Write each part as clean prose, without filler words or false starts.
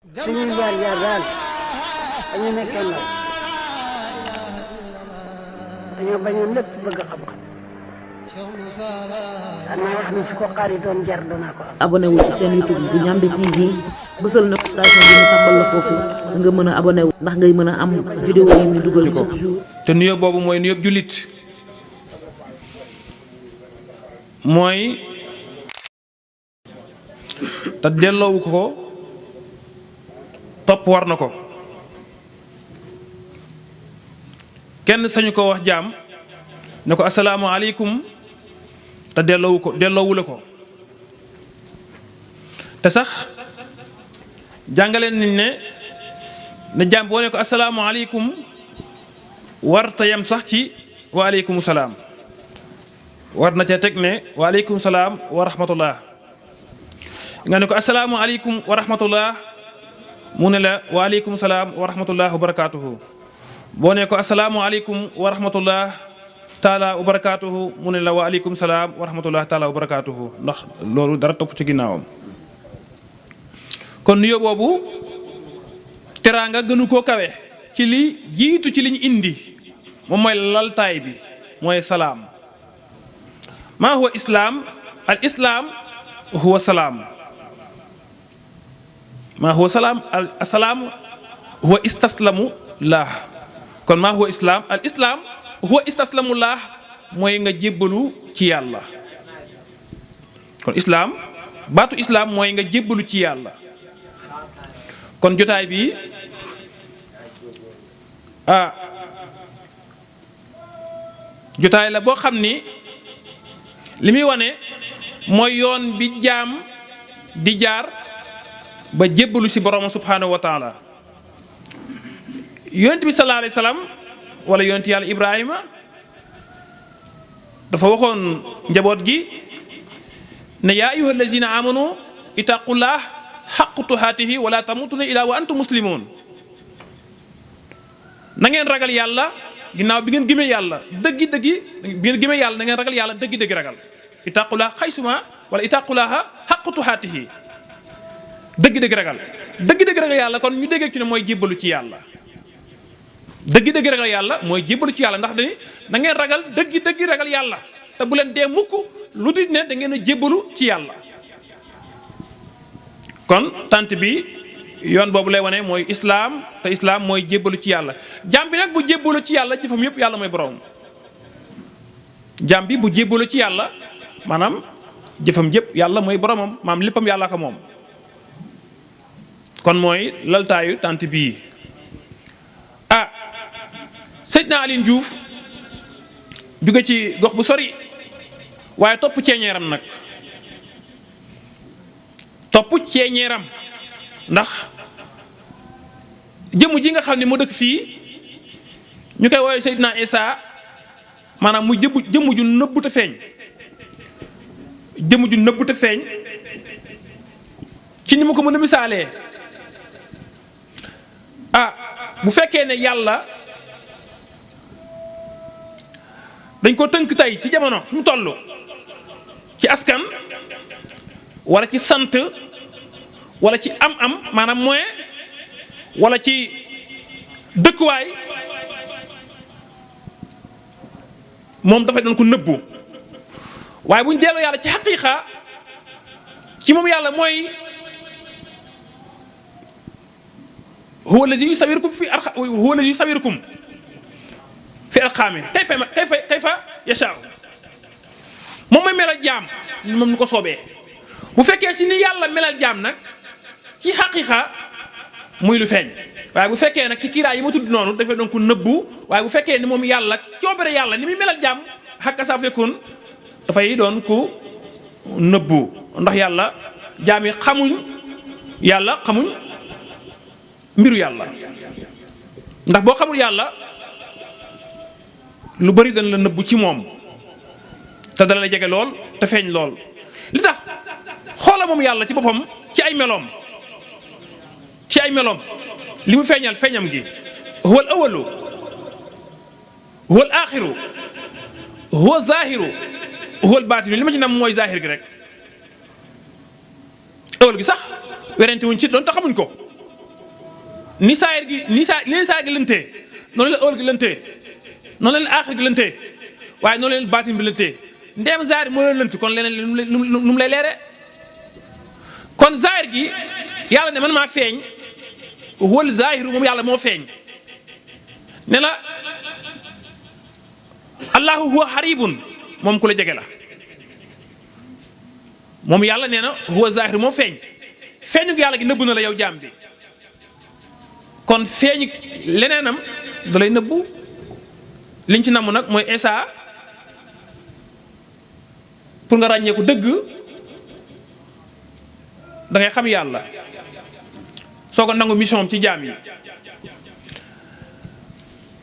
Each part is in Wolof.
suñuy jaar-jaar daal dañu nekkee ndaw dañoo bañoon lépp bëgg xam-xam danaa wax ni su ko xaar yi doon jar danaa ko am. abonné wu ci seen YouTube bu Ndiamé TV bësal notification bi ñu tàmbal la foofu nga mën a abonné wu ndax ngay mën a am vidéo yi ñu dugal chaque jour. te nuyoo boobu mooy nuyoo jullit mooy te delloowu ko topp war na ko kenn sañu ko wax jaam ne ko asalaamaaleykum te delloowu la ko te sax jàngaleen nañ ne jaam boo ne ko asalaamaaleykum war ta yem sax ci waaleykum salaam war na ca teg ne waaleykum salaam wa rahmatullah nga ne ko asalaamaaleykum wa rahmatullah mu ne la waaleykum salaam wa rahmatullah wa barakaatuhu boo ne ko asalaamaaleykum wa rahmatullah taala wa barakaatuhu mu ne la waaleykum salaam wa rahmatullah taala wa barakaatuhu ndax loolu dara topp ci ginnaawam. kon nuyoo boobu teraanga gënu koo kawe ci li jiitu ci liñ indi moom mooy laltaay bi mooy salaam maa huwa islaam al islaam huwa salaam maa huwa salaam al salaam huwa istaslamu laah kon maa huwa islaam al islaam huwa istaslamu laah mooy nga jébbalu ci yàlla kon islaam baatu islaam mooy nga jébbalu ci yàlla kon jotaay bi jotaay la boo xam ni li muy wane mooy yoon bi jaam di jaar ba jébbalu ci borom subhanahu wa taala yonent bi sallallahu alayhi wa sallam wala yonent yàlla Ibrahima dafa waxoon njaboot gi ne yaa ayyuha allazina amanu ittaqullah haqqa tuhaatihi wala tamutunna illa wa antum muslimun na ngeen ragal yàlla ginnaaw bi ngeen gëmee yàlla dëggi bi ngeen gëmee yàlla na ngeen ragal yàlla dëggi ragal ittaqullah xaysuma wala ittaqullaha haqqa tuhaatihi dëgg-dëgg ragal yàlla kon ñu dégg ci ne mooy jébbalu ci yàlla dëgg-dëgg ragal yàlla mooy jébbalu ci yàlla ndax dañuy na ngeen ragal dëgg ragal yàlla te bu leen dee mukk lu dul ne da ngeen a jébbalu ci yàlla. kon tant bi yoon boobu lay wane mooy islaam te islaam mooy jébbalu ci yàlla jaam bi nag bu jébbalu ci yàlla jëfam yëpp yàlla mooy borom jaam bi bu jébbalu ci yàlla maanaam jëfam yëpp yàlla mooy boromam maam léppam yàlla ko moom. kon mooy laltaayu tant bii Seydina Alioune Diouf jóge ci gox bu sori waaye topp ceeñeeram nag ndax jëmm ji nga xam ne moo dëkk fii ñu koy woowee Seydina Isa maanaam muy jëmm ju nëbbu te feeñ ci ni mu ko mën a misaalee bu fekkee ne yàlla dañ ko tënk tey ci jamono fi mu toll ci askan wala ci sant wala ci am maanaam moyen wala ci dëkkuwaay moom dafay doon ko nëbbu waaye bu ñu delloo yàlla ci xaqiiqa ci moom yàlla mooy huwa allazi yusawirukum fi arxaami kayfa yashaa moom mooy melal jaam moom ni ko soobee bu fekkee si ni yàlla melal jaam nag ci xaqiiqa muy lu feeñ waaye bu fekkee nag ci kiiraay yi ma tudd noonu dafay doon ko nëbbu waaye bu fekkee ni moom yàlla coobare yàlla ni muy melal jaam xakka saa fekkoon dafay doon ko nëbbu ndax yàlla jaam yi xamuñ mbiru yàlla ndax boo xamul yàlla lu bari dañ la nëbbu ci moom te dana la jege lool te feeñ lool li tax xoola moom yàlla ci boppam ci ay meloom li mu feeñam gi huwa al awalu huwa al axiru huwa zahiru huwa al baatinu li ma ci nam mooy zahir gi rek ëwal gi sax werante wuñ ci doon te xamuñ ko ni saayir gi ni saa gi lëntee noonu la ëwal gi lëntee noonu leen aaxir gi lëntee waaye noonu leen baatin bi lëntee ndeem zaahir moo leen lënt kon leneen lu mu lay leere kon zaahir gi yàlla ne man maa feeñ wal zaahiru moom yàlla moo feeñ ne la allahu huwa xaribun moom ku la jege la moom yàlla nee na huwa zaahiru moo feeñ feeñu yàlla gi nëbbu na la yow jaam bi kon feeñu leneenam da lay nëbbu liñ ci namm nag mooy Isa pour nga ràññee ko dëgg da ngay xam yàlla soo ko nangu mission ci jaam yi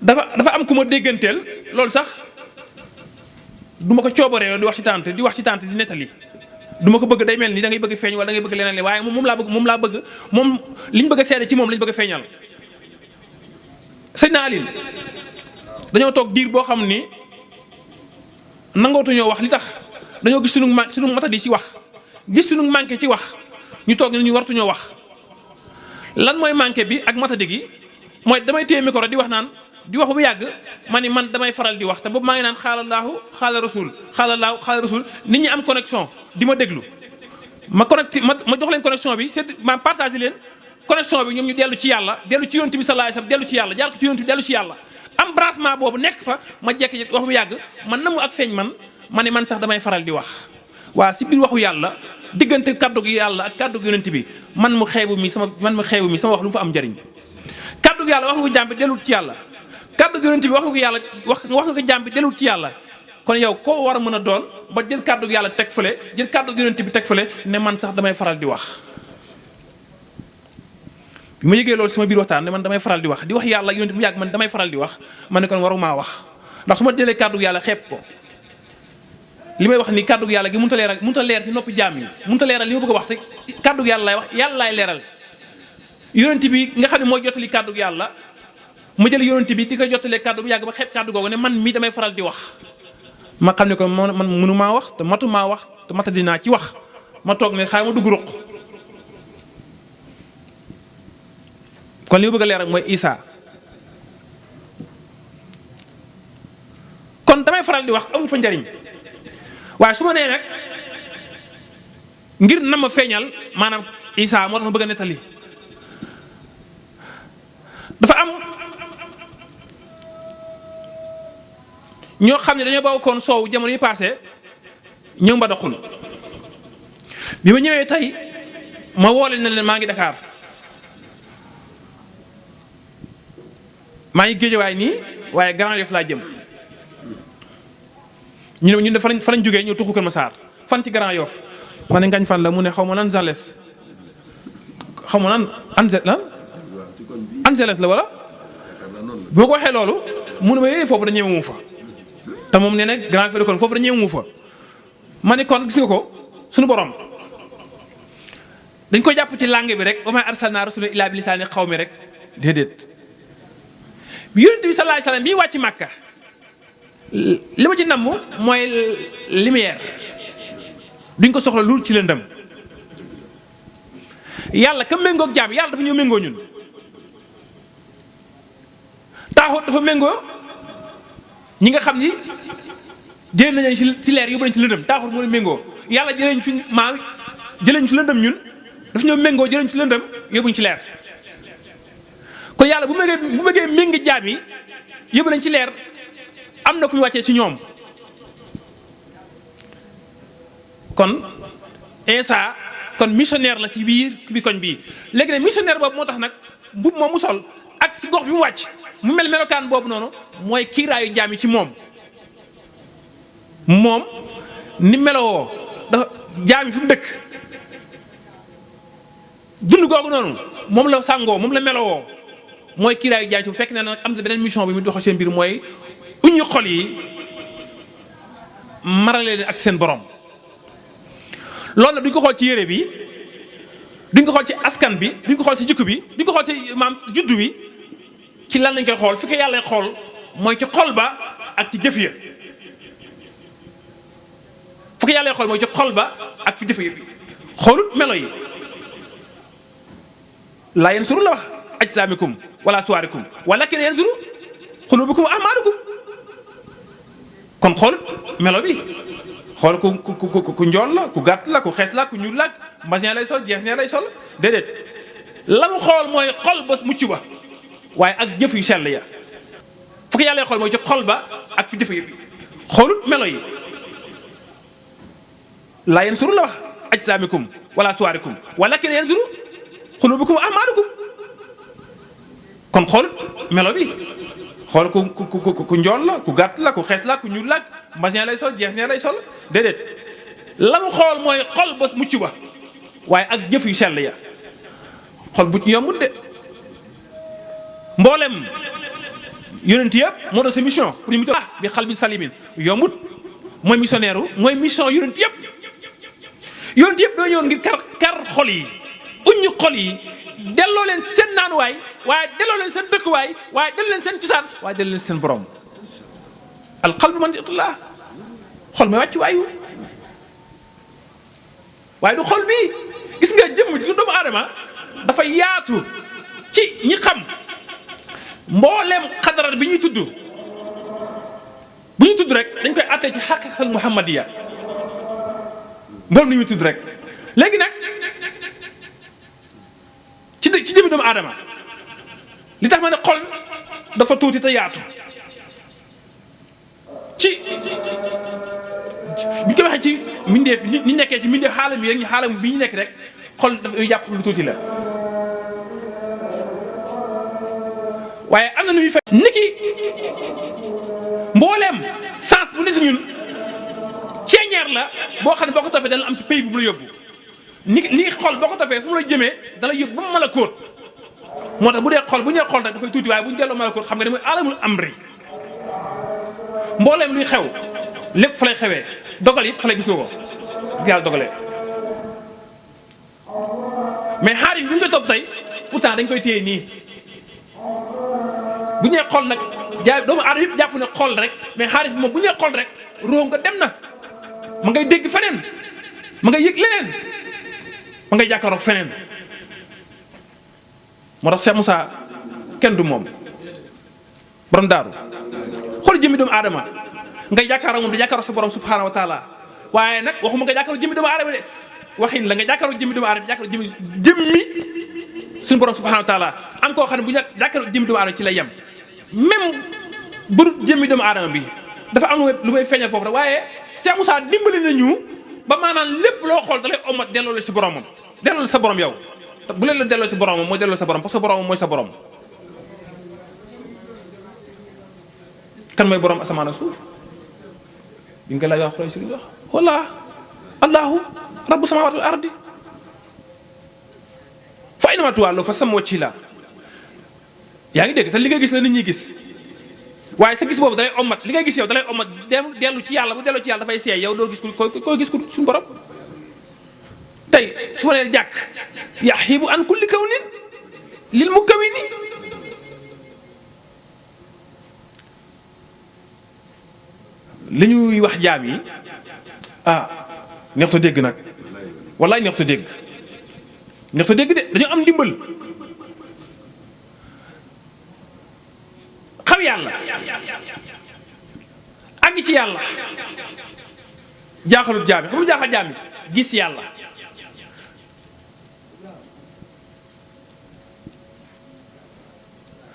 dafa am ku ma dégganteel loolu sax du ma ko coobaree di wax ci tànt di nettali du ma ko bëgg day mel ni da ngay bëgg feeñ wala da ngay bëgg leneen li waaye moom laa bëgg moom liñ bëgg a seede ci moom lañ bëgg a feeñal. Seydina Ali dañoo toog diir boo xam ni nangootuñoo wax li tax dañoo gis sunu matadi ci wax gis sunu manqué ci wax ñu toog ni ñu wartuñoo wax lan mooy manqué bi ak matadi gi mooy damay téye micro di wax naan di wax bu yàgg ma ni man damay faral di wax te boobu maa ngi naan xaalallahu xaala rasul xaalallahu xaala rasul nit ñi am connexion di ma déglu ma connecté ma jox leen connexion bi c'est ma partagé leen connexion bi ñoom ñu dellu ci yàlla dellu ci yonent bi sallallahu alayhi wasallam dellu ci yàlla jaar ko ci yonent bi dellu ci yàlla am branchement boobu nekk fa ma jekki wax bu yàgg man namu ak feeñ ma ne man sax damay faral di wax waa si biir waxu yàlla diggante kaddu gi yàlla ak kaddu gi yonent bi man mu xeebu mi sama wax lu mu fa am njariñ kaddu gi yàlla wax nga ko jàmbi dellu ci yàlla kaddu gi yonent bi wax nga ko yàlla wax nga ko jàmbi dellu ci yàlla kon yow koo war a mën a doon ba jël kaddu gi yàlla teg fële jël kaddu gi yonent bi teg fële ne man sax damay faral di wax bi ma yëgee loolu sama biir waxtaan ne man damay faral di wax yàlla yonent mu yàgg man damay faral di wax ma ne kon warumaa wax ndax su ma jëlee kaddu gi yàlla xeeb ko li may wax ni kaddu gi yàlla gi mënut a leer ci noppi jaam yi mënut a leeral li ma bëgg a wax te kaddu gi yàlla lay wax yàlla laay leeral yonent bi nga xam ne mooy jottali kaddu gi yàlla ma jël yonent bi di ko jottalee kaddu bu yàgg ba xeeb kaddu googu ne man mii damay faral di wax ma xam ne ko man mënumaa wax te matumaa wax te mata dinaa ci wax ma toog ne xaaral ma dugg ruq kon li ma bëgg a leeral mooy Isa kon damay faral di wax amul fa njariñ waaye su ma nee nag ngir na ma feeñal maanaam Isa moo tax ma bëgg a nettali dafa am ñoo xam ne dañoo bawkoon soow jamono yi passé ñëw Mbadakhoune bi ma ñëwee tey ma woole na leen maa ngi Dakar maa ngi Géejawaay nii waaye Grand Yoff laa jëm ñu ne fa lañ jógee ñëw tuxu Kër Massar fan ci Grand Yoff ma ne ngañ fan la mu ne xaw ma nan Zales xaw ma nan Angeles la wala bi ma ko waxee loolu mu ne ma foofu da ñëwee mu fa te moom nee na Grand Yoff kon foofu da ñëwee mu fa ma ne kon gis nga ko suñu borom dañ ko jàpp ci langue bi rek wa maa arsalnaa rasuulan illaa bi lisaani qawmi rek déedéet bi yonent bi sallallahu alayhi wasallam bii wàcc Màkka li ma ci namm mooy lumière duñ ko soxla lu ci lëndëm yàlla ka méngoog jaam yàlla dafa ñëw méngoo ñun taaxut dafa méngoo ñi nga xam ni jëlee nañu ci leer yóbbu nañ ci lëndëm taaxut moo leen méngoo yàlla jëlee ñu ci jëlee ñu ci lëndëm ñun dafa ñëw méngoo jëlee ñu ci lëndëm yóbbuñ ci leer kon yàlla bu bëggee méngi jaam yi yóbbu nañ ci leer am na ku ñu wàccee ci ñoom kon Isa kon missionnaire la ci biir bi koñ bii léegi nag missionnaire boobu moo tax nag mbub moom mu sol ak ci gox bi mu wàcc mu mel melokaan boobu noonu mooy kiiraayu jaam yi ci moom ni melowoo dafa jaam yi fi mu dëkk dund googu noonu moom la sàngoo moom la melowoo mooy kiiraayu jaam yi bu fekk ne nag am na beneen mission bi mu doxal seen biir mooy uñu xol yi marale leen ak seen borom loolu nag duñ ko xool ci yére bi duñ ko xool ci askan bi duñ ko xool ci jikko bi duñ ko xool ci maam juddu bi ci lan lañ koy xool fi ko yàlla xool mooy ci xol ba ak ci jëf ya fi ko yàlla xool mooy ci xol ba ak fi jëf ya bi xoolut melo yi laa yeen suru la wax ajsaamikum wala suwaarikum walakin yanzuru xulubukum wa ahmaalakum. kon xool melo bi xool ku njool la ku gàtt la ku xees la ku ñuul la mbasin lay sol jees lay sol déedéet la mu xool mooy xol ba mucc ba waaye ak jëf yu sell ya fokk yàlla xool mooy ci xol ba ak fi jëf yi xoolut melo yi laa yansuru la wax ajsaamikum wala suwaarikum walakin yanzuru xulubukum wa ahmaalakum. kon xool melo bi xool ku njool la ku gàtt la ku xees la ku ñuul la mbasin lay sol jees lay sol déedéet la mu xool mooy xol ba mucc ba waaye ak jëf yu sell ya xol bu ci yombut de mboolem yonent yëpp moo doon sa mission pour ñu bi xal bi salimin yombut mooy missionnaire mooy mission yonent yëpp doo ñëwoon ngir kar xol yi uññu xol yi delloo leen seen naanuwaay waaye delloo leen seen dëkkuwaay waaye delloo leen seen cosaan waaye delloo leen seen borom alqalbu mandiqullah xol mooy wàcc waayu waaye du xol bii gis nga jëmm du doomu aadama dafa yaatu ci ñi xam mbooleem xadarat bi ñuy tudd bu ñuy tudd rek dañ koy attee ci xaqiqatul muhammadiya mboolem ni ñuy tudd rek léegi nag ci jëmmi doomu aadama li tax ma ne xol dafa tuuti te yaatu ci bi ñu ko waxee ci mbindeef ñu nekkee ci mbindeef xaalam yi rek ñu xaalam bi ñu nekk rek xol dafa jàpp lu tuuti la waaye am na lu ñuy fay niki mbooleem sens bu ne si ñun ceeñeer la boo xam ne boo ko toppee dana am ci pays bu mu la yóbbu ni xol boo ko toppee fu mu la jëmee dala yóbbu ba mu mën a kóot moo tax bu dee xol bu ñu nee xol rek dafay tuuti waaye bu ñu delloo mën a kóot xam nga ne mooy alamul amri mbooleem luy xew lépp fa lay xewee dogal yëpp fa lay gisoo ko yàlla dogalee mais xaarif bi ñu koy topp tey pourtant dañ koy téye nii bu ñu nee xol nag jaay doomu aadama yëpp jàpp ne xol rek mais xaarif bi moom bu ñu nee xol rek róom nga dem na ma ngay dégg feneen ma ngay yëg leneen ma ngay jàkkaaroog feneen moo tax Cheikh Moussa kenn du moom borom daaru xool jëmmi doomu aadama ngay jàkkaaroog moom di jàkkaaroog sa borom subhanahu wa taala waaye nag waxuma nga jàkkaaroog jëmmi doomu aadama de waxin la nga jàkkaaroog jëmmi doomu aadama jàkkaaroog jëmmi suñu borom subhanahu wa taala am koo xam ne bu ñu jàkkaaroog jëmmi doomu aadama ci lay yem même bu dul jëmmi doomu aadama bi dafa am lu may feeñal foofu rek waaye Cheikh Moussa dimbali nañu ba maanaam lépp loo xool da lay omat delloo la si boromam delloo la sa borom yow bu leen la delloo si boromam mooy delloo sa borom parce que boromam mooy sa borom. kan mooy borom asamaan ak suuf bi nga lay wax xoolal si li ñu wax walla allahu rabbu samawati wal ardi fa aynama tuwallu fa samma wajhi la yaa ngi dégg te li nga gis la nit ñi gis. waaye sa gis boobu dalay omat li ngay gis yow dalay omat dellu ci yàlla bu dellu ci yàlla dafay seey yow doo gis koy gis ko suñu borom tey su ma nee jàkk yaxibu an kulli kawnin lil mukawwini li ñuy wax jaam yi neexut a dégg nag wallaay neexut a dégg de dañoo am ndimbal xam yàlla àgg ci yàlla jaaxalut jaam yi xam lu jaaxal jaam yi gis yàlla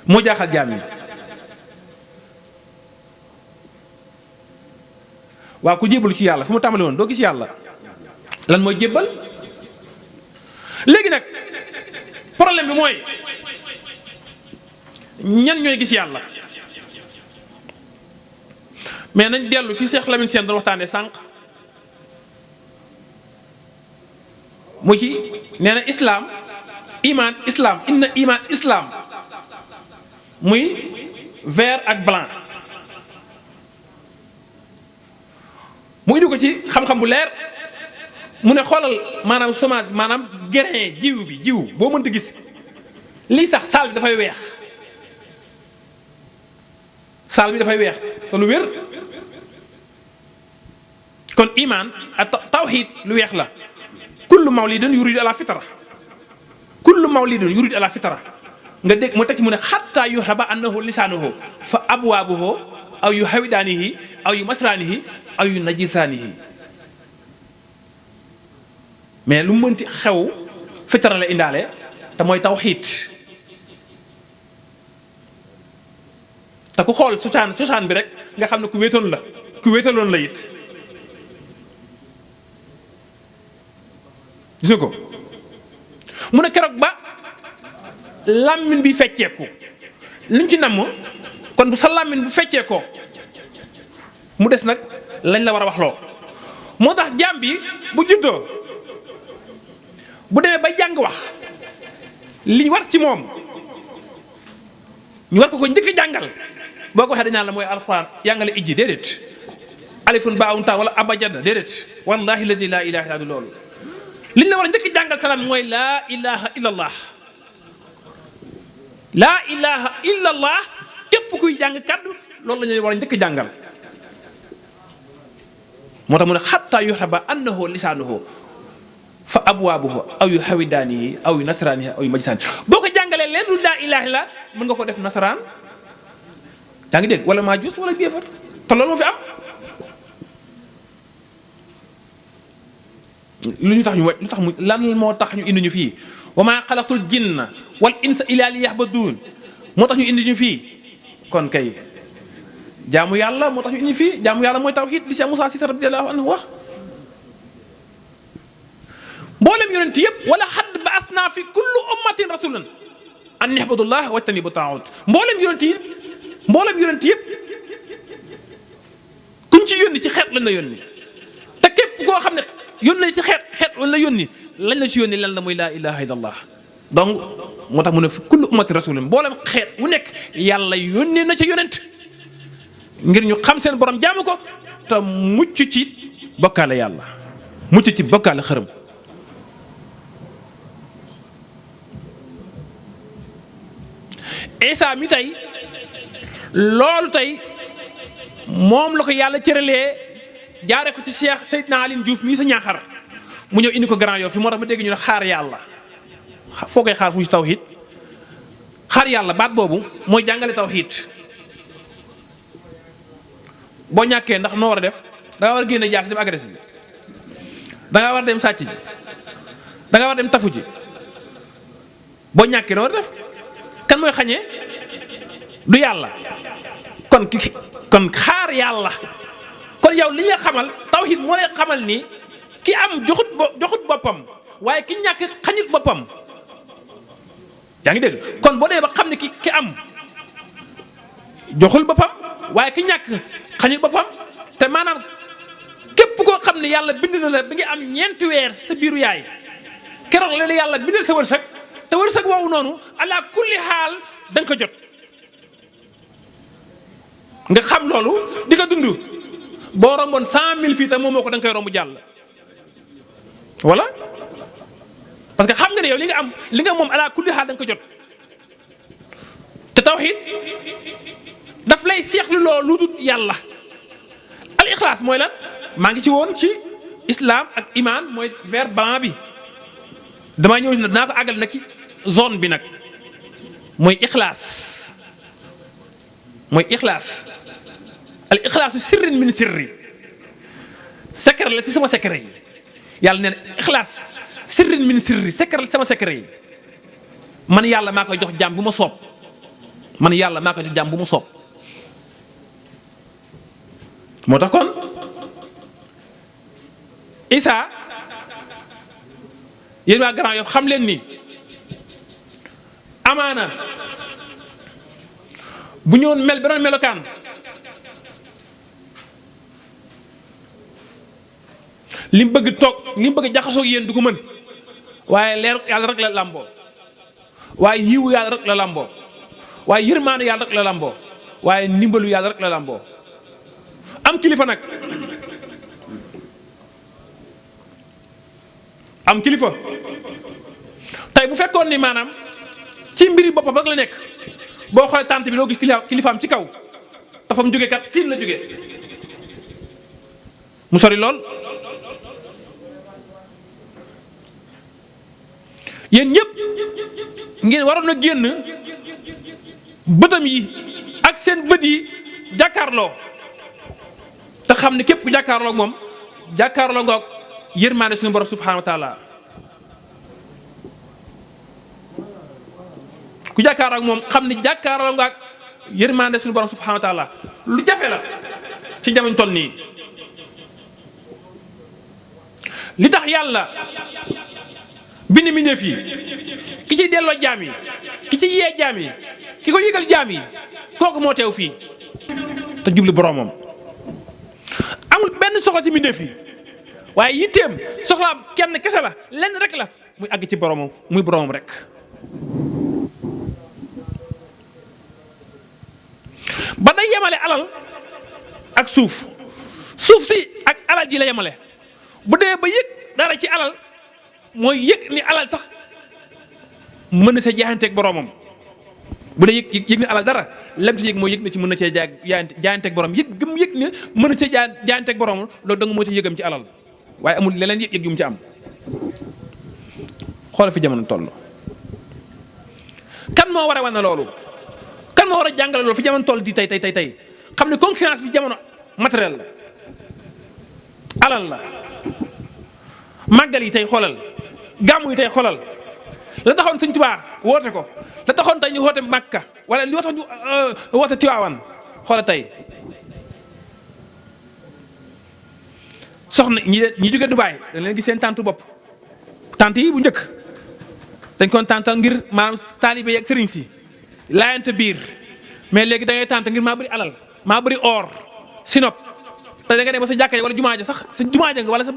moo jaaxal jaam yi waa ku jébbalu ci yàlla fu mu tàmbali woon doo gis yàlla lan mooy jébbal léegi nag problème bi mooy ñan ñooy gis yàlla mais nañ dellu fi Cheikh Lamine Sène doon waxtaanee sànq mu ci nee na islam iman islam inna iman islam muy vert ak blanc mu indi ko ci xam-xam bu leer mu ne xoolal maanaam semence maanaam grain jiw boo mënta gis lii sax saal bi dafay weex saal bi dafay weex te lu wér kon iman ak tawxiid lu weex la kullu mawlidin yuridu ala fitra nga dégg mu teg ci mu ne xatta yuhraba annahu lisaanuhu fa abwaabuhu aw yu hawidaanihi aw yu masraanihi aw yu najisaanihi mais lu mu mënti xew fitara la indaale te mooy tawxiid te ku xool cosaan bi rek nga xam ne ku wéetaloon la it gis nga ko mu ne keroog ba làmmiñ bi fecceeku luñ ci namm kon bu sa làmmiñ bu fecceekoo mu des nag lañ la war a wax loo moo tax jaam bi bu juddoo bu demee ba jàng wax liñ war ci moom ñu war ko njëkk a jàngal boo ko waxee dañ naan la mooy alxuraan yàngale ijji déedéet alifun baawun taa wala abajada déedéet wallahi lazi laa ilaaha illa loolu liñ la war a njëkk a jàngal salaam mooy laa ilaha illallah laa ilaha illallah képp kuy jàng kaddu loolu la ñuy war a njëkk a jàngal moo tax mu ne xatta yuhraba annahu lisaanuhu fa abwaabuhu aw yu hawidaanihi aw yu nasraanihi aw yu majsaanihi boo ko jàngalee leen lu laa ilaaha illa mën nga ko def nasaraan yaa ngi dégg wala maajuus wala biefar te loolu moo fi am lu tax mu lan moo tax ñu indi ñu fii wa maa xalaqtul jinna wal insa illaa liya'buduun moo tax ñu indi ñu fii kon kay jaamu yàlla moo tax ñu indi fii jaamu yàlla mooy tawhiid li Cheikh Moussa Cissé radiyallahu anhu wax mboolem yonent yëpp wala xadd ba'asnaa fi kulli ummatin rasulan an i'budullaah wajtanibu taaxuut mboolem yonent yëpp kuñ ci yónni ci xeet lañ la yónni te képp koo xam ne yónni la ci xeet lañ la yónni lañ la ci yónni lan la muy laa ilaaha illallah donc moo tax mu ne fi kulli ummatin rasulun mboolem xeet wu nekk yàlla yónnee na ca yonent ngir ñu xam seen borom jaamu ko te mucc ci bokkaale yàlla mucc ci bokkaale xërëm Isa mi tey loolu tey moom la ko yàlla cëralee jaare ko ci Cheikh Seydina Aline Diouf mii sa ñaaxar mu ñëw indi ko Grand Yoff fi moo tax ma dégg ñu ne xaar yàlla foo koy xaar fu ci tawhid xaar yàlla baat boobu mooy jàngale tawhid boo ñàkkee ndax noo war a def da nga war a génne jaasi dem agressé ji da nga war a dem sàcc ji da nga war a dem tafu ji boo ñàkkee noo war a def kan mooy xañee du yàlla kon xaar yàlla kon yow li nga xamal tawhid moo lay xamal ni ki am joxut boppam waaye ki ñàkk xañut boppam yaa ngi dégg kon boo dee ba xam ne ki am joxul boppam waaye ki ñàkk xañut boppam te maanaam képp koo xam ne yàlla bind na la bi nga am 4 weer sa biiru yaay keroog la yàlla bindal sa wërsëg te wërsëg woowu noonu ala kulli xaal da nga ko jot nga xam loolu di ko dund boo romboon 100 000 fii te moom moo ko da nga koy romb jàll voilà parce que xam nga ne yow li nga moom ala kulli xaal da nga ko jot te tawhid daf lay seexlu loo lu dul yàlla al ixlaas mooy lan maa ngi ci woon ci islam ak iman mooy vert blanc bi damaa ñëw nag dinaa ko àggal nag ci zone bi nag mooy ixlaas al ixlaasu sirrin min sirri secret la ci sama secret yi yàlla nee na ixlaas sirrin min sirri secret la ci sama secret yi man yàlla maa koy jox jàmm bu ma soob moo tax kon Isa yéen waa Grand Yoff xam leen ni amaana bu ñëwoon mel beneen melokaan li mu bëgg toog li mu bëgg jaxasoo ak yéen du ko mën waaye leeru yàlla rek la làmboo waaye yiwu yàlla rek la làmboo waaye yërmaanu yàlla rek la làmboo waaye ndimbalu yàlla rek la làmboo am kilifa nag am kilifa tey bu fekkoon ni maanaam ci mbiri boppam rek la nekk boo xoolee tànt bi doo gis kilifaam ci kaw dafa mu jógee kat siin la jógee mu sori lool yéen ñëpp ngeen waroon a génn bëtam yi ak seen bët yi jàkkaarloo te xam ne képp ku jàkkaarloo ak moom jàkkaarloo ngoog yërmaande suñu borom subhanahu wa taala ku jàkkaarloo ak moom xam ne jàkkaarloo ngoog yërmaande suñu borom subhanahu wa taala lu jafe la ci jamono toll nii li tax yàlla bind mbindeef yi ki ci delloo jaam yi ki ci yee jaam yi ki ko yëgal jaam yi kooku moo teew fii te jublu boromam amul benn soxla ci mbindeef yi waaye yitteem soxlaam kenn kese la lenn rek la muy àgg ci boromam muy boromam rek. ba day yemale alal ak suuf si ak alal ji la yemale bu dee ba yëg dara ci alal mooy yëg ni alal sax mën na see jaayanteeg boromam bu dee yëg ni alal dara lam ci yëg mooy yëg na ci mën na cee jaayanteeg borom yëg gëm yëg ni mën na cee jaayanteeg boromam loolu dong moo ci yëgam ci alal waaye amul leneen yëg yu mu ci am. xoolal fi jamono toll kan moo war a wane loolu kan moo war a jàngale loolu fi jamono toll di tey xam ne concurrence bi jamono matériel la alal la. màggal yi tey xoolal gàmmu yi tey xoolal la taxoon Sëñ Tuubaa woote ko la taxoon tey ñu woote Makka wala li tax ñu woote Tiwaawan xoolal tey soxna ñi jóge Dubaay dañ leen gis seen tàntu bopp tànt yi bu njëkk dañ koon tàntal ngir maanaam taalibe yi ak sëriñ si laayante biir mais léegi da ngay tànt ngir maa bëri alal maa bëri or sinop te da nga dem ba sa jàkka wala jumaa ja sax sa jumaa ja nga wala sa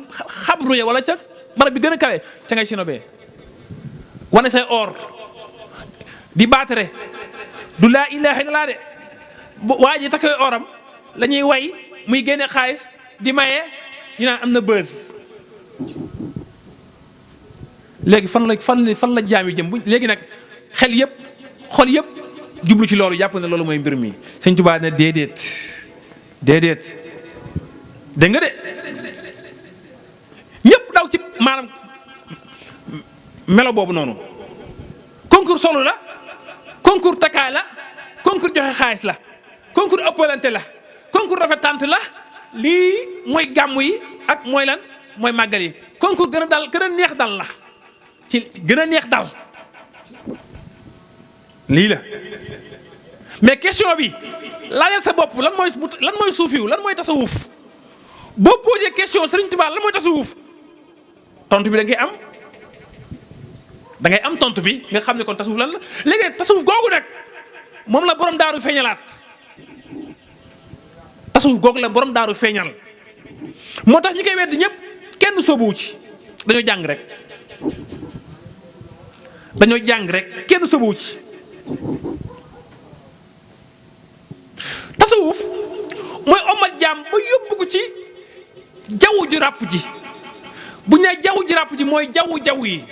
xabru ya wala ca barab bi gën a kawe ca ngay sinobee wane say or di baatare du laa ilaaha illallaah de waa ji takkee oram la ñuy way muy génne xaalis di maye ñu naan am na buzz léegi fan la jaam yi jëm bu léegi nag xel yëpp xol yëpp jublu ci loolu jàpp ne loolu mooy mbir mi Sëñ Tuubaa ne déedéet dégg nga de ñëpp daw ci maanaam melo boobu noonu concours solo la concours takkaay la concours joxe xaalis la concours ëppalante la concours rafetante la lii mooy gàmmu yi ak mooy lan mooy màggal yi concours gën a neex dal la ci gën a neex dal lii la mais question bi laajal sa bopp lan mooy suufiw lan mooy tasawuf boo posé question Sëriñ Tuubaa lan mooy tasawuf tontu bi da ngay am tontu bi nga xam ne kon tasawuf lan la léegi tasawuf googu nag moom la borom daaru feeñalaat tasawuf googu la borom daaru feeñal moo tax ñi koy wedd ñëpp kenn soobuwu ci dañoo jàng rek kenn soobuwu ci tasawuf mooy omal jaam ba yóbbu ko ci jaww ju ràpp ji bu ñu nee jaww ji ràpp ji mooy jaww yi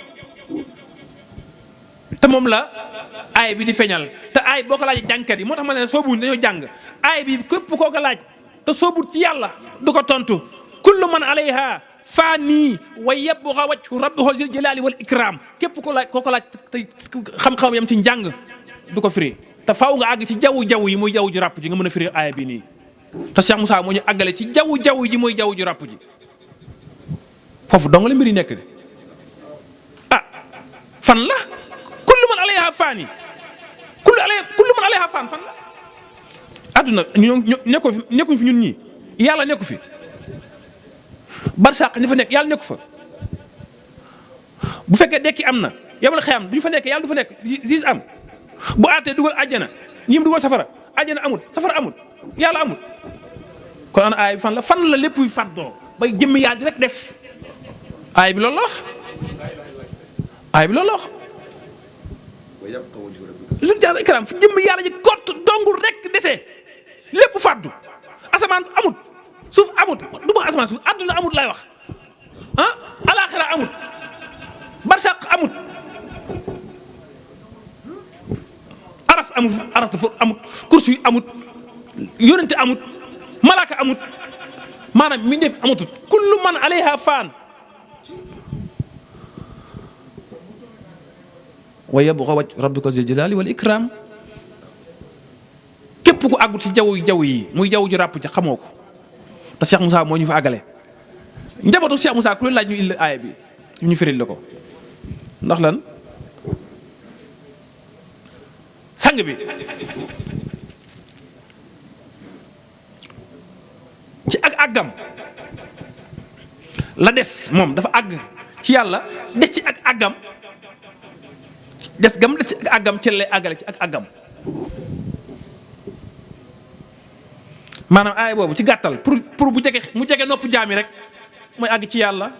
te moom la aay bi di feeñal te aay boo ko laajee jàngkat yi moo tax ma ne soobuñ dañoo jàng aay bi képp koo ko laaj te soobut ci yàlla du ko tontu kullu man alayha faani wa yabqa wajhu rabbihi zil jalaali wal ikram képp koo ko laaj te xam-xam yam ci njàng du ko firi te faaw nga àgg ci jaww yi muy jaww ji ràpp ji nga mën a firi aay bi nii te Cheikh Moussa moo ñu àggale ci jaww ji mooy jaww ji ràpp ji foofu dong la mbir yi nekk de fan la kullu man alayha faani kullu man alayha fan la adduna nekkuñ fi ñun ñii yàlla nekku fi barsàq ñi fa nekk yàlla nekku fa bu fekkee dekki am na yamal xiyam duñu fa nekk yàlla du fa nekk gis am bu àttee dugal àjjana ñim dugal safara àjjana amut safara amut yàlla amut kon ana aay bi fan la lépp yu fàddoo bay jëmmi yàlla di rek des aay bi loolu la wax zul jalaali wal ikraam fi jëmmi yàlla ji kott dongul rek desee lépp fàddu asamaan amut suuf amut du ma asamaan suuf àdduna amut lay wax alaaxira amut barsàq amut aras dafa amut kursi yu amut yónente amut malaaka amut maanaam mi def amutut kullu man alayha faan wa yabqa wajhu rabbika zil jalaali wal ikram képp ku àggut ci jaww yi muy jaww ji ràpp ci xamoo ko te Cheikh Moussa moo ñu fa àggale njabootu Cheikh Moussa ku leen laaj ñu indi aaya bi ñu firil la ko ndax lan sang bi ci ak àggam la des moom dafa àgg ci yàlla des ci ak àggam des ci ak àggam ci lay àggale ci ak àggam maanaam aaya boobu ci gàttal pour bu jege mu jege nopp jaami rek mooy àgg ci yàlla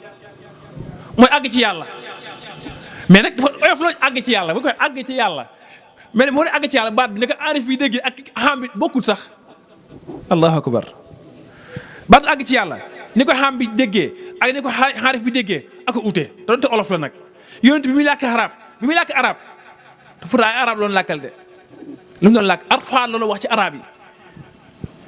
mais nag dafa oyof loo àgg ci yàlla bu koy àgg ci yàlla mais moo ne àgg ci yàlla baat bi ne ko aarif bi déggee ak xam bi bokkul sax allahu akbar baatu àgg ci yàlla ni ko xam bi déggee ak ni ko xaarif bi déggee ak ko ute doonte olof la nag yonent bi muy làkk arab te pourtant ay arab loonu làkkal de lu mu doon làkk Alxuraan loolu wax ci arab yi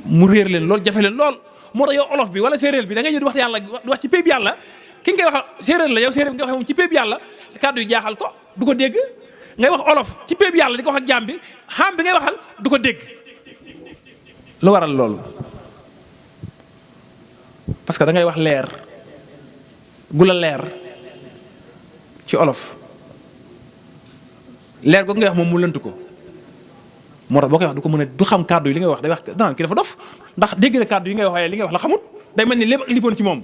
mu réer leen loolu jafe leen lool moo tax yow olof bi wala séeréer bi da ngay ñëw di wax yàlla di wax ci péeb yàlla ki nga koy wax séeréer la yow séeréer bi nga wax moom ci péeb yàlla kàddu yu jaaxal ko du ko dégg ngay wax olof ci péeb yàlla di ko wax ak jaam bi xam bi ngay waxal du ko dégg lu waral loolu parce que da ngay wax leer gu la leer ci olof leer googu ngay wax moom mu lënt ko moo tax boo koy wax du ko mën a du xam kàddu yi li ngay wax day wax non ki dafa dof ndax dégg na kàddu yi ngay wax waaye li ngay wax la xamut day mel ni lépp lipoon ci moom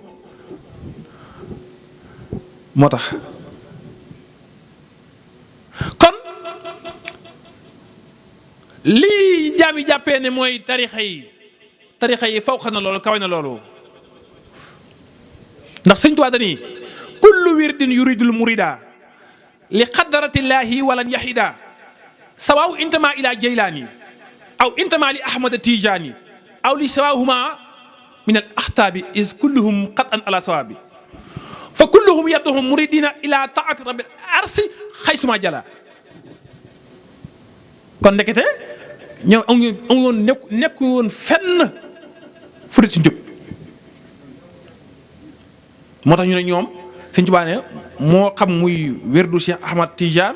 moo tax kon lii jaam yi jàppee ne mooy tarixa yi fawqa na loolu kawe na loolu ndax sëñ Tuubaa dani kullu wirdin yuridul murida li xadratillaahi walan yahida sawaaw intama ila jaylaani aw intama li ahmada tijaani aw li sawaahuma min al axtaabi is kulluhum qat an ala sawaabi fa kulluhum yadduhum muridina ila taati rabbil arsi xaysuma jala kon ndekete ñoom amu woon nekku woon fenn furit si njub moo tax ñu ne ñoom Sëñ Tuubaa ne moo xam muy wérdu Cheikh Ahmad Tijaan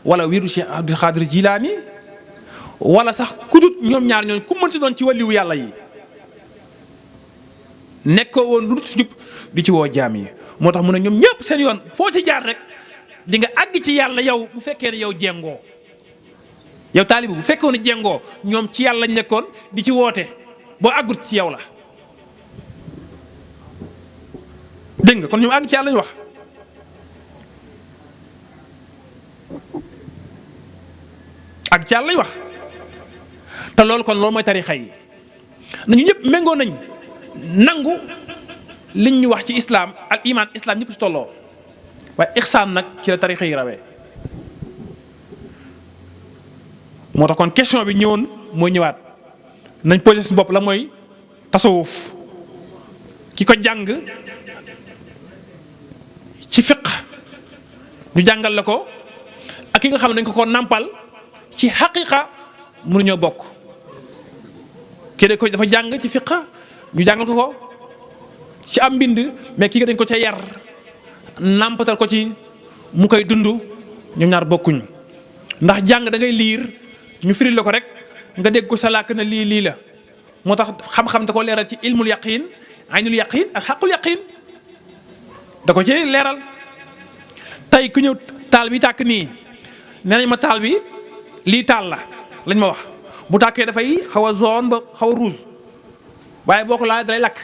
wala wérdu Cheikh Abdul Xaadir Jilaani wala sax kudut ñoom ñaar ñooñu ku mënti doon ci wàlliwu yàlla yi nekkoo woon lu dul si njub di ci woo jaam yi moo tax mu ne ñoom ñëpp seen yoon foo ci jaar rek di nga àgg ci yàlla yow bu fekkee ne yow jengoo yow taalibu bu fekkee ne jengoo ñoom ci yàlla lañ nekkoon di ci woote boo àggut ci yow la dégg nga kon ñoom àgg ci yàlla lañ wax àgg ci yàlla lañ wax te loolu kon loolu mooy tarixa yi nañu ñëpp méngoo nañ nangu liñ ñu wax ci islaam ak iman islaam ñëpp ci tolloo waaye ixsaan nag ci la tarixa yi rawee moo tax kon question bi ñëwoon mooy ñëwaat nañ posé suñu bopp la mooy tasawuf ki ko jàng ci fiq ñu jàngal la ko ak ki nga xam ne dañ ko nàmpal ci xaqiqa mënuñoo bokk kii ko dafa jàng ci fiq ñu jàngal ko ci am mbind mais kii dañ ko ca yar nàmpatal ko ci mu koy dund ñoom ñaar bokkuñ ndax jàng da ngay liir ñu firil la ko rek nga dégg ko sa làkk na lii la moo tax xam-xam da ko leeral ci ilmul yaqin aynul yaqin ak xaqul yaqin da ko ci leeral tey ku ñëw taal bi tàkk nii nee nañ ma taal bi lii taal la lañ ma wax bu tàkkee dafay xaw a jaune ba xaw a rouge waaye boo ko laalee dalay lakk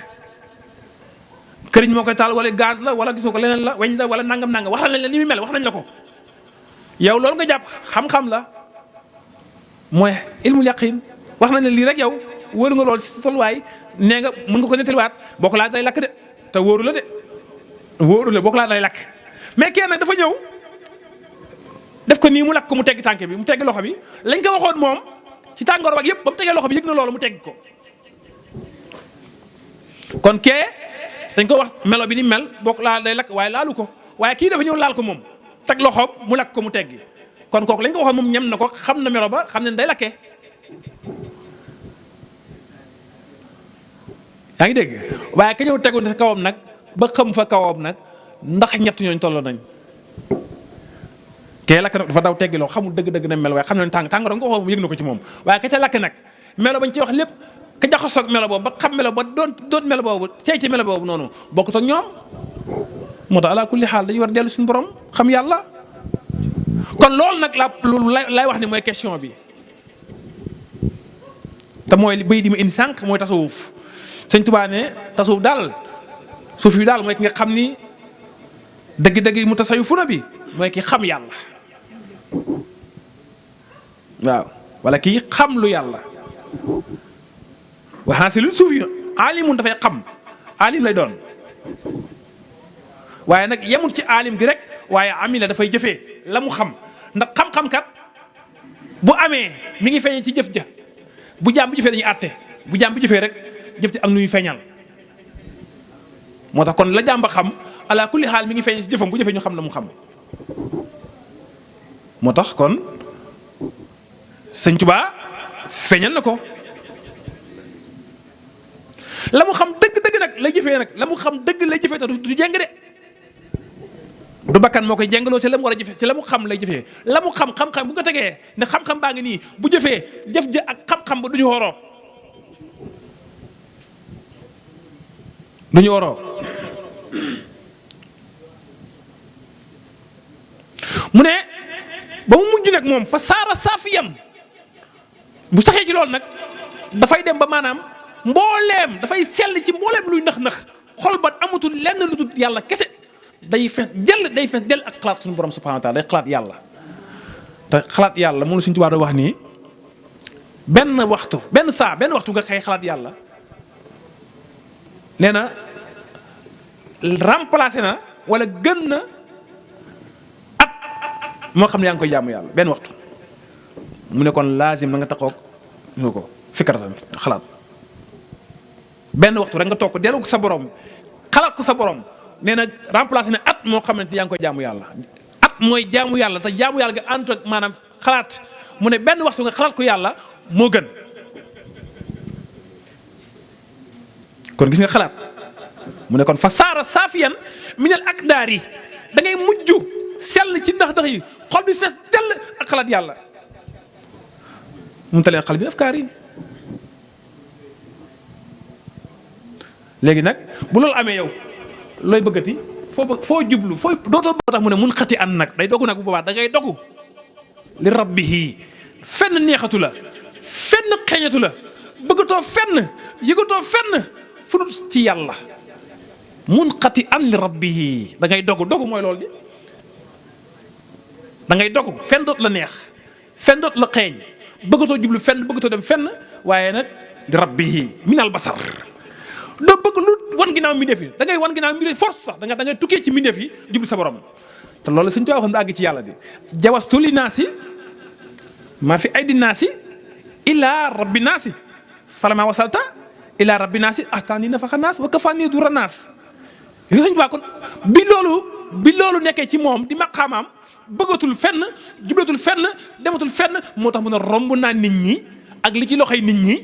këriñ moo koy taal wala gaz la wala gisoo ko leneen la weñ la wala nangam wax nañ la ni muy mel wax nañ la ko yow loolu nga jàpp xam-xam la mooy ilmul yaqin wax nañ la lii rek yow wóoru nga lool si tolluwaay nee nga mën nga ko nettaliwaat boo ko laalee dalay lakk de te wóoru la de wóoru la boo ko laalee dalay lakk mais kenn nag dafa ñëw def ko nii mu lakk ko mu tegg tànk bi mu tegg loxo bi lañ ko waxoon moom ci tàngoor ba yëpp ba mu teggee loxo bi yëg na loolu mu tegg ko kon kee dañ ko wax melo bi ni mel boo ko laal day lakk waaye laalu ko waaye kii dafa ñëw laal ko moom teg loxoom mu lakk ko mu teggi kon kooku lañ ko waxoon moom ñem na ko xam na melo ba xam ne day lakkee yaa ngi dégg waaye ka ñëw tegu sa kawam nag ba xam fa kawam nag ndax ñett ñooñu tolloo nañ kee lakk nag dafa daw teggiloo xamul dëgg-dëgg na mel waaye xam ne tàngoor nga ko yëg na ko ci moom waaye ka ca lakk nag melo bañ ci wax lépp ka jaxasoog melo boobu ba xam melo ba doon melo boobu tey ci melo boobu noonu bokkut ak ñoom moo tax ala kulli xaal dañu war a dellu suñu borom xam yàlla. kon loolu nag lay wax ni mooy question bi te mooy bay di ma indi sànq mooy tasawuf sëñ Tuubaa ne tasawuf daal suuf yu daal mooy ki nga xam ni dëgg-dëgg mu tasawufuna bi mooy ki xam yàlla waaw wala kii xam lu yàlla waxaasilul suuf yu aalimun dafay xam aalim lay doon waaye nag yemul ci aalim gi rek waaye amila dafay jëfee la mu xam ndax xam-xam kat bu amee mi ngi feeñee ci jëf ja bu jaam bu jëfee dañuy àtte bu jaam bu jëfee rek jëf ji am nu ñuy feeñal moo tax kon la jaam ba xam ala kulli xaal mi ngi feeñee ci jëfam bu jëfee ñu xam la mu xam moo tax kon sëñ Tuubaa feeñal na ko la mu xam dëgg-dëgg nag lay jëfee nag la mu xam dëgg lay jëfee te du jeng de du bakkan moo koy jengaloo ci la mu war a jëfee ci la mu xam lay jëfee la mu xam-xam bu nga tegee ne xam-xam baa ngi nii bu jëfee jëf ja ak xam-xam ba du ñu woroo mu ne ba mu mujj nag moom fa saara saafiyan bu saxee ci loolu nag dafay dem ba maanaam mbooleem dafay sell ci mbooleem luy nax-nax xol ba amatul lenn lu dul yàlla kese day fees dell ak xalaat suñu borom subhanahu wa taala day xalaat yàlla te xalaat yàlla moom la suñu tubaab wax nii benn waxtu nga xëy xalaat yàlla nee na remplacé na wala gën na at moo xam ne yaa ngi koy jaamu yàlla benn waxtu mu ne kon laazim na nga taxoog ñu ko fikratan xalaat benn waxtu rek nga toog ko dellu ko sa borom xalaat ko sa borom nee na remplacé na at moo xamante yaa ngi koy jaamu yàlla at mooy jaamu yàlla te jaamu yàlla nga ànd ak maanaam xalaat mu ne benn waxtu nga xalaat ko yàlla moo gën kon gis nga xalaat mu ne kon fa saara saafiyan minal akdaar yi da ngay mujj sell ci ndax yi xol bi fees dell ak xalaat yàlla mu taleen xal bi afkaar yi léegi nag bu loolu amee yow looy bëggati foo jublu foo dootoo bëgg tax mu ne mun xati an nag day dogu nag bu boobaa da ngay dogu li rabbihi fenn neexatu la fenn xeeñatu la bëggatoo fenn yëgatoo fenn fu dul ci yàlla mun xati an li rabbihi da ngay dogu mooy loolu di da ngay dogu fenn doot la neex fenn doot la xeeñ bëggatoo jublu fenn bëggatoo dem fenn waaye nag li rabbihi minal basar doo bëgg lu wan ginnaaw mbindeef yi da ngay wan ginnaaw mbindeef force sax da ngay tukkee ci mbindeef yi jublu sa borom te loolu suñu too xam ne àgg ci yàlla di jawastu li naasi maa fi aydi naasi ila rabbi naasi falama wasalta ila rabbi naasi ahtaani nafaxa naas wa kafaani dura naas yi nga sëñ kon bi loolu nekkee ci moom di maqaamaam bëggatul fenn jublatul fenn dematul fenn moo tax mun a romb naa nit ñi ak li ci loxoy nit ñi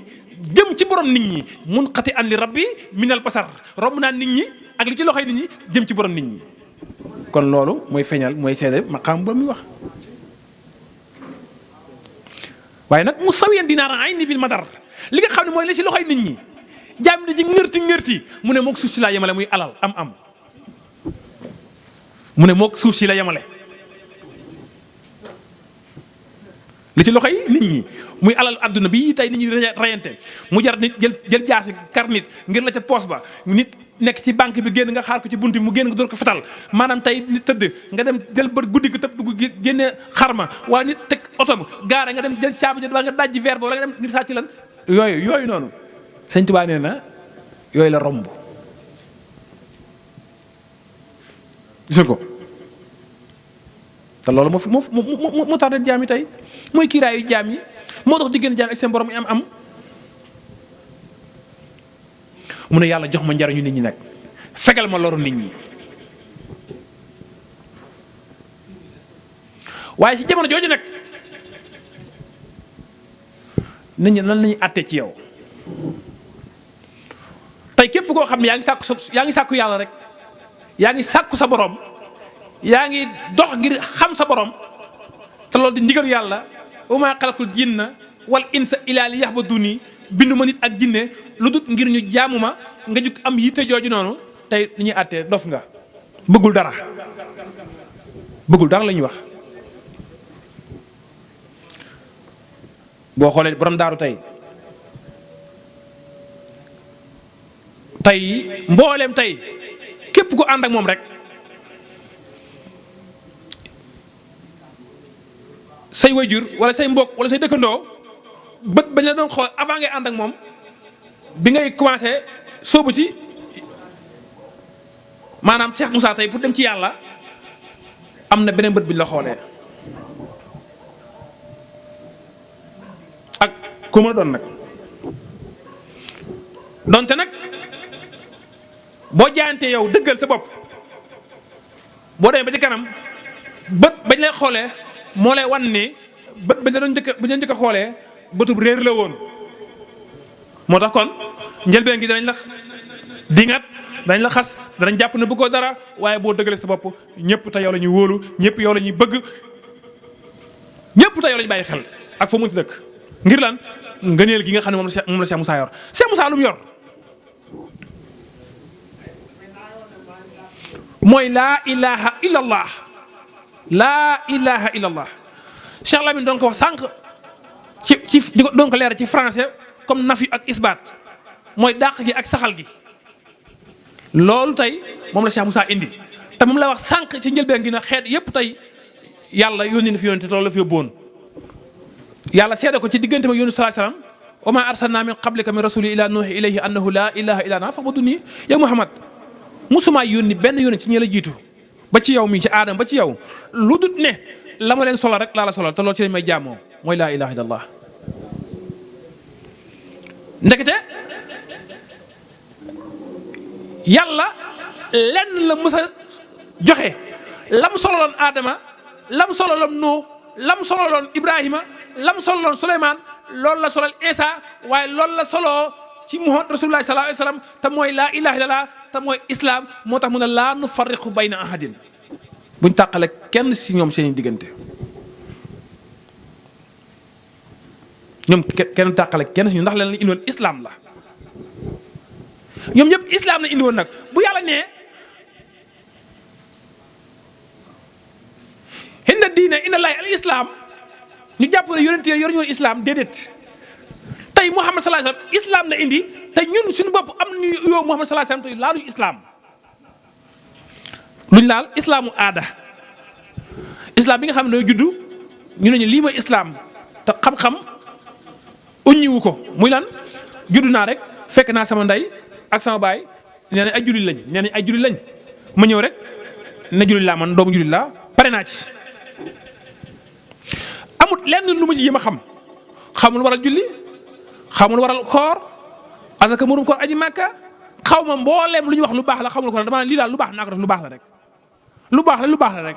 jëm ci borom nit ñi mun xati an li rabbi minal basar romb naa nit ñi ak li ci loxoy nit ñi jëm ci borom nit ñi kon loolu mooy feeñal mooy seede maqaam ba muy wax waaye nag mu sawiyan dinaara ay ni bil madar li nga xam ne mooy la ci loxoy nit ñi jaam di ci ngërti mu ne moog suuf si laa yemale muy alal am mu ne moog suuf si la yemale li ci loxo yi nit ñi muy alal adduna bi tey nit ñi rayante mu jar nit jël jaasi kar nit ngir la ca poos ba nit nekk ci banque bi génn nga xaar ko ci bunt bi mu génn nga door ko fetal maanaam tey nit tëdd nga dem jël bët guddi ko tëb dugg génne xarma wala nit teg otom gaare nga dem jël caabi jot wala nga dajji verre ba wala nga dem ngir sàcc lan yooyu noonu sëñ Tuubaa nee na yooyu la romb gis nga ko te loolu moo tax de jaam yi tey mooy kiiraayu jaam yi moo tax diggante jaam ak seen borom am mu ne yàlla jox ma njariñu nit ñi nag fegal ma loru nit ñi waaye ci jamono jooju nag nit ñi nan lañuy àtte ci yow tey képp koo xam ne yaa ngi sàkku yàlla rek yaa ngi sàkku sa borom yaa ngi dox ngir xam sa borom te loolu di ndigalu yàlla wa maa xalaqtul jinna wal insa illaa liya'buduuni bindu ma nit ak jinne lu dut ngir ñu jaamu ma nga jug am yitte jooju noonu tey li ñuy àttee dof nga bëggul dara la ñuy wax. boo xoolee borom daaru tey mbooleem tey képp ku ànd ak moom rek say wayjur wala say mbokk wala say dëkkandoo bët bañ la doon xool avant ngay ànd ak moom bi ngay commencé sóobu ci maanaam Cheikh Moussa tey pour dem ci yàlla am na beneen bët bi ñu la xoolee ak ku mën a doon nag donte nag boo jaayantee yow dëggal sa bopp boo demee ba ci kanam bët bañ lay xoolee moo lay wan ni bët bañ la doon njëkk a xoolee bëtub réer la woon. moo tax kon njëlbeen gi danañ la dingat danañ la xas danañ jàpp ne bëggoo dara waaye boo dëggalee sa bopp ñëpp te yow la ñuy wóolu ñëpp yow la ñuy bëgg ñëpp te yow la ñuy bàyyi xel ak fa munti dëkk ngir lan ngëneel gi nga xam ne moom la Cheikh Moussa yor Cheikh Moussa lu mu yor mooy laa ilaha illallah laa ilaha illallah Cheikh Lamine doon ko wax sànq ci doon ko leeral ci français comme nafi ak isbaat mooy dàq gi ak saxal gi loolu tey moom la Cheikh Moussa indi te moom la wax sànq ci njëlbeen gi na xeet yépp tey yàlla yónni na fi yónni te loolu la fi yóbbuwoon yàlla seede ko ci diggante ma yónni sallallahu alayhi wasallam wa ma arsalna min qablika min rasuli ila nuuhi ilayhi annahu la ilaha illa ana fa'buduni yow Muhammad musuma yónni benn yónni ci ñi la jiitu ba ci yow mii ci aadama ba ci yow lu dut ne la ma leen solal rek laa la solal te loolu ci lañ may jaamoo mooy laa ilaha illallah ndekete yàlla lenn la mës a joxe lam sololoon aadama lam sololoon Nuux lam sololoon Ibrahima lam sololoon Suleymaan loolu la solal Isa waaye loolu la soloo ci Muhammad rasulullah sallallahu alayhi wasallam te mooy laa ilaha illallah te mooy islam moo tax mu ne laa nufarriqu bayna ahadin buñ tàqale kenn si ñoom seen diggante ñoom kenn tàqale kenn si ñu ndax leen la indiwoon islam la ñoom ñëpp islam la indiwoon nag bu yàlla nee inna diine inna laay al islam ñu jàpp ne yonent yi yor ñoon islam déedéet tey Muhammad sallallahu alayhi wasallam islam la indi te ñun suñu bopp am nañu yow Muhammad sallallahu alayhi wasallam tey laaluñu islam luñ laal islaamu aada islam bi nga xam ne day juddu ñu ne ñu lii mooy islam te xam-xam uññiwu ko muy lan juddu naa rek fekk naa sama ndey ak sama baay nee nañ ay jullit lañ ma ñëw rek ne jullit laa man doomu jullit laa pare naa ci amut lenn lu ma ci yéem a xamul waral julli xamul waral koor asaka murum koor aji màkka xaw ma mbooleem lu ñu wax lu baax la xamul ko dama ne lii daal lu baax naa ko def lu baax la rek lu baax la rek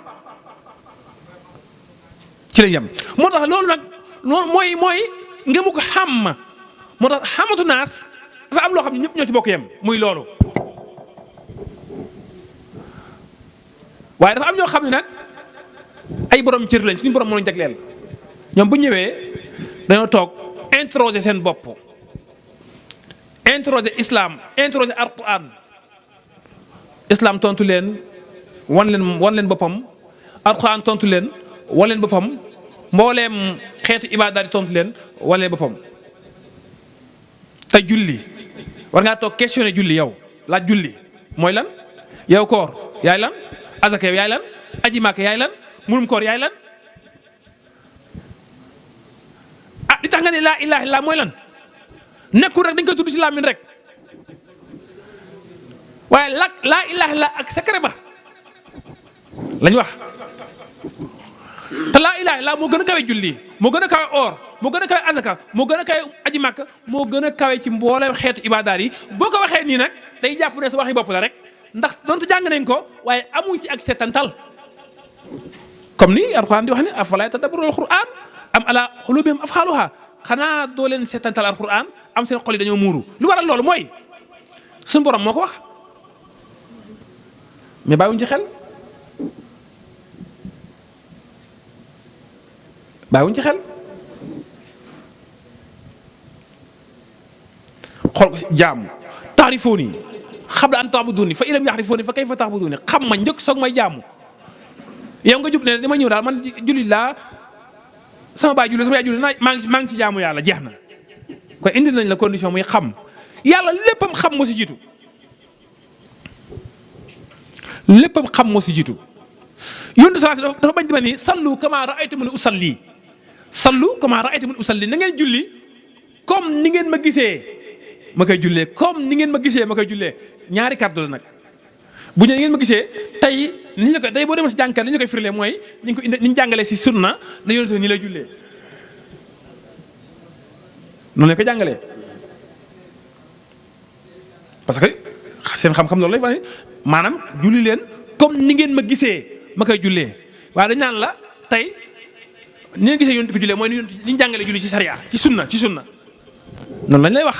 ci la yem moo tax loolu nag loolu mooy nga mu ko xam moo tax xamatu naas dafa am loo xam ne ñëpp ñoo ci bokk yem muy loolu waaye dafa am ñoo xam ne nag ay borom cër lañ suñu borom moo ñu jagleel ñoom bu ñëwee dañoo toog introsé seen bopp introsé islam introsé alquran islam tontu leen wan leen boppam alquran tontu leen wan leen boppam mbooleem xeetu ibaadaat yi tontu leen wan leen boppam te julli war ngaa toog questionné julli yow laaj julli mooy lan yow koor yaay lan azaka yow yaay lan aji màkk yaay lan murum koor yaay lan ah li tax nga ne laa ilaha illallah mooy lan nekkul rek dañ koy tudd ci làmmiñ rek waaye laa ilaha illallah ak secret ba lañ wax te laa ilaha illallah moo gën a kawe julli moo gën a kawe or moo gën a kawe azaka moo gën a kawe aji màkk moo gën a kawe ci mbooleem xeetu ibaadaat yi boo ko waxee nii nag day jàpp ne sa waxi bopp la rek ndax doonte jàng nañ ko waaye amuñ ci ak seetantal comme ni alquran di wax ne afalaa yatadabbaruuna alquran am ala qulubihim afxaaluha xanaa doo leen seetantal alquran am seen xol yi dañoo muuru lu waral loolu mooy suñu borom moo ko wax mais bàyyiwuñ ci xel bàyyiwuñ ci xel. xool ko jaamu taarifooni qabla an ta'buduni fa in lam ya'rifuni fa kayfa ta'buduni xam ma njëkk soog may jaamu. yow nga jug ne dama ñëw daal man jullit laa sama baay jullit sama yaay jullit maa ngi ci jaamu yàlla jeex na kon indi nañ la condition muy xam yàlla léppam xam moo si jiitu. léppam xam moo si jiitu yonent sallallahu dafa bañ dima ni sallu kama ra'aytumuni usalli sallu kama ra'aytumuni usalli na ngeen julli comme ni ngeen ma gisee ma koy jullee comme ni ngeen ma gisee ma koy jullee ñaari kàddu la nag bu ñu ngeen ma gisee tey ni ñu ko tey boo demoon si jànkat ni ñu koy firlee mooy ni ñu ko indi ni ñu jàngalee si sunna na yonent ni lay jullee noonu lañ ko jàngalee parce que seen xam-xam loolu lay fa maanaam julli leen comme ni ngeen ma gisee ma koy jullee waaye dañ naan la tey ni ngeen gisee yonent ko jullee mooy ni ñu jàngalee julli ci sariya ci sunna noonu lañ lay wax.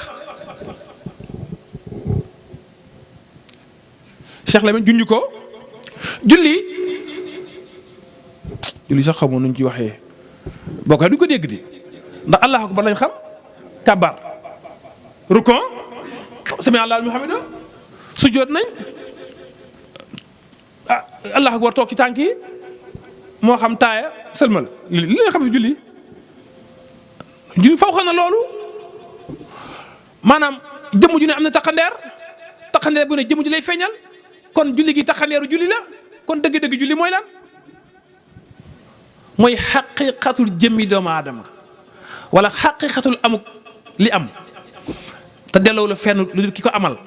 Cheikh Lamine junj ko julli sax xamoon nuñ ci waxee boo ko duñ ko dégg di ndax allahu akbar lañ xam kabar rukon sami allahu liman hamidah sujjóot nañ allahu akbar toog ci tànk yi moo xam taaya sëlmal li nga xam si julli faw xam na loolu maanaam jëmm ju ne am na taqandeer bu ne jëmm ju lay feeñal kon julli gi taxandeeru julli la kon dëgg-dëgg julli mooy lan mooy xaqiqatul jëmmi doomu aadama wala xaqiqatul amuk li am te delloo la fenn lu ki ko amal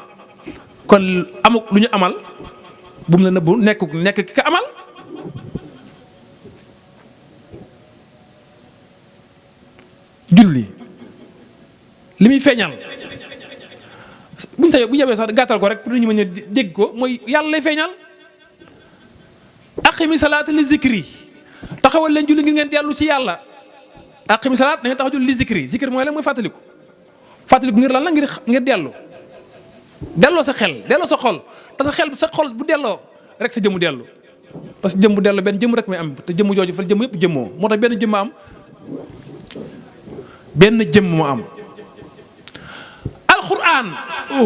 kon amuk lu ñu amal bu mu la nëbbu nekk ki ko amal julli li muy feeñal buñ tey bu yebee sax gàttal ko rek pour nit ñi mën a dégg ko mooy yàlla lay feeñal aqimi salaata li zikri taxawal leen julli ngir ngeen dellu ci yàlla aqimi salaat da nga taxaw julli li zikri mooy lan mooy fàttaliku ngir lan la ngir delloo sa xel delloo sa xol te sa xol bu delloo rek sa jëmmu dellu parce que jëm bu delloo benn jëmm rek may am te jëmmu jooju fa jëmm yëpp jëmmoo moo tax benn jëmm moo am alquran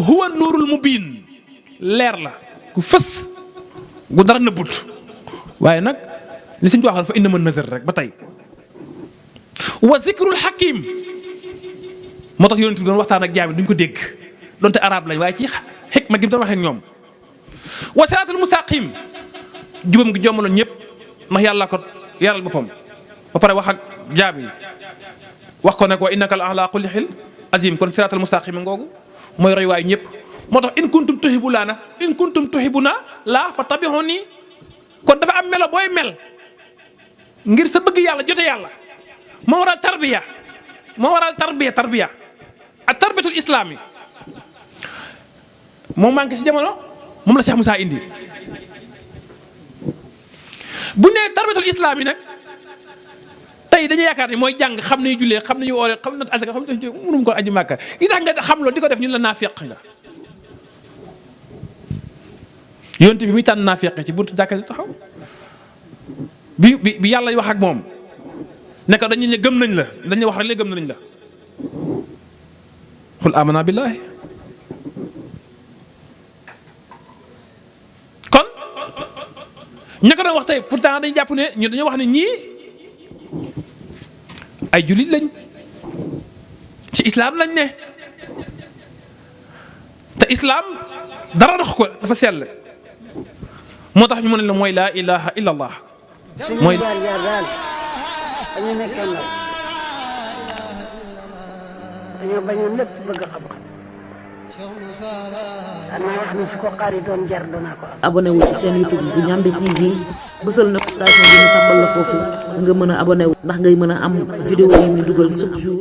huwa nuurul mubiin leer la ku fës gu dara nëbbut waaye nag li suñ ko waxal fa innama nazar rek ba tey wa zikrul hakim moo tax yonent bi doon waxtaan ak jaam duñ ko dégg donte arab lañ waaye ci xikma gi mu doon waxee ak ñoom wa siraatul mustaqim jubam gi jommaloon ñëpp ndax yàlla ko yaral boppam ba pare wax ak jaam yi wax ko ne ko innaka la ala kulli xil azim kon siraatal mustaqim ngoogu mooy roy waayu ñëpp moo tax in kuntum tuhibuna la fa tabihuni kon dafa am melo booy mel ngir sa bëgg yàlla jote yàlla moo waral tarbiya ak tarbiyatul islaami moom manqué si jamono moom la Cheikh Moussa indi bu nee tarbiyatul islaami nag tey dañuy yaakaar ni mooy jàng xam nañu jullee xam nañu oore xam na asaka xam nañu mënum ko aji màkka yi tax nga xam loolu di ko def ñun la naafeq nga yonent bi muy tànn naafeq ci buntu jàkka taxaw bi yàlla wax ak moom ne ko dañu ne gëm nañ la dañuy wax rek la gëm nañ la xul amana billahi kon ña ko doon wax tey pourtant dañu jàpp ne ñu dañoo wax ne ñii ay jullit lañ ci islaam lañ ne te islaam dara dox ko dafa sell moo tax ñu mën la mooy laa ilaha illa allah mooy jaar daal dañu nekkoon nag dañoo bañoon lépp bëgg xam-xam danaa wax ni su ko xaaritoon jar danaa ko am. abonné wu ci seen YouTube bu Ndiamé TV bësal notification bi ñu tàmbal la foofu nga mën a abonné wu ndax ngay mën a am vidéo yi ñu dugal chaque jour.